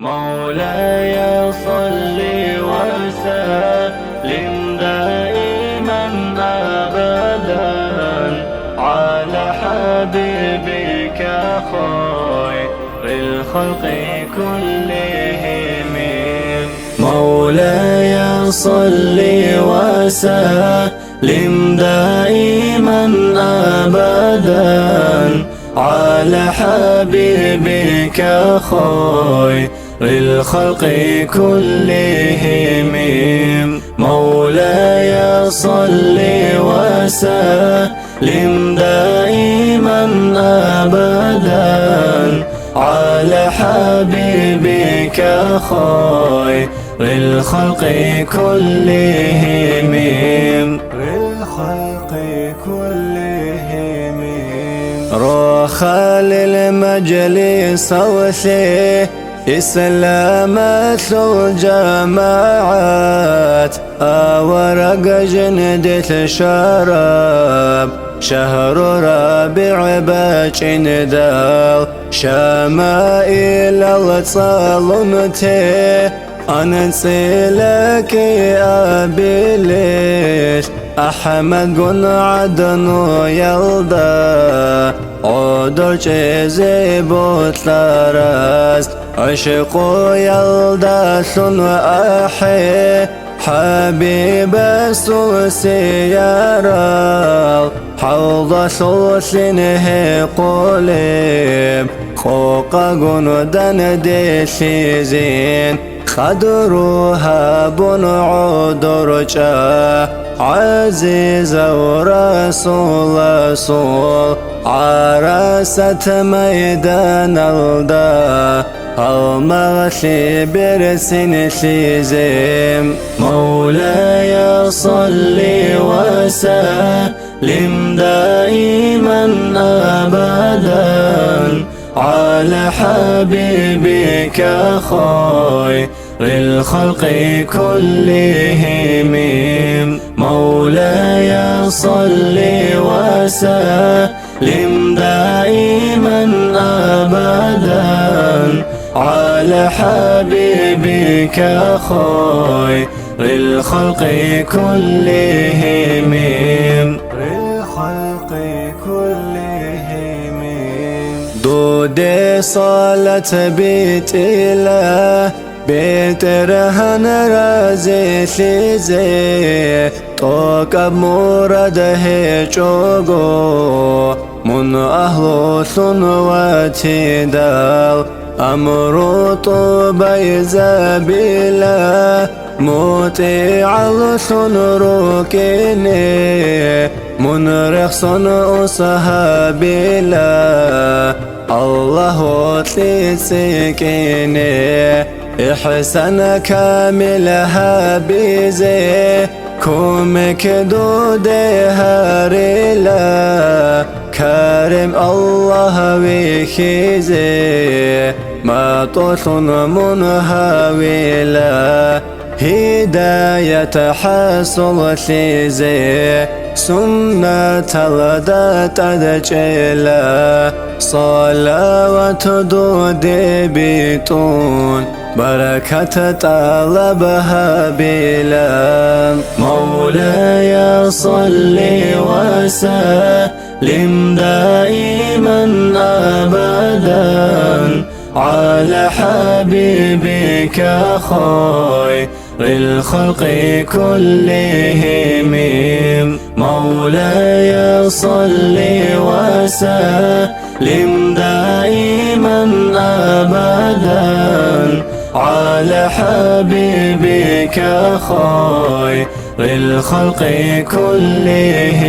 مولاي صل وسلم دائما أبدا على حبيبك خير الخلق كلهم. مولاي صل وسلم دائما أبدا على حبيبك خير الخلق كلهم. مولاي صل وسلم دائما أبدا على حبيبك خير الخلق كلهم. الخلق كلهم. روح للمجلس وثيه إسلامت الجماعات ورق جندة الشراب شهر ربيع بجندال شمائل الصالونته أنسلك أبي ليش أحمد قن عدنو يلدا عودر جزي بوتلارس عشقو يلدا ثن أحي حبيب السوسي يرال حوض ثلثنه قلب خوقا قندن ديشي زين خدروها بن عدرجا عزيز ورسول رسول عرست ميدان الدا المغشي برسن شيزم. مولاي صل وسلم دائما أبدا على حبيبك خير الخلق كلهم. مولاي صل وسلم دائما أبدا على حبيبك خير الخلق كلهم. الخلق كلهم. دود صلاة بيت إله بيت رهن رازي شيزي توقب مرده جوغو من أهل ثنواتي دال أمر طبي زبيلا مطيع الثنروكيني من رخصن أصحابيلا الله تسكيني إحسان كاملها بيزي كومك دودي هاريلا كريم الله ويخيزي ما طوثن منهاويلا هداية حصل شيزي سنة الدات أدجيلا صلوات دودي بيتون بركة طلبها بلا. مولاي صل وسلم دائما أبدا على حبيبك خير الخلق كلهم. مولاي صل وسلم دائما أبدا على حبيبك خير الخلق كلهم.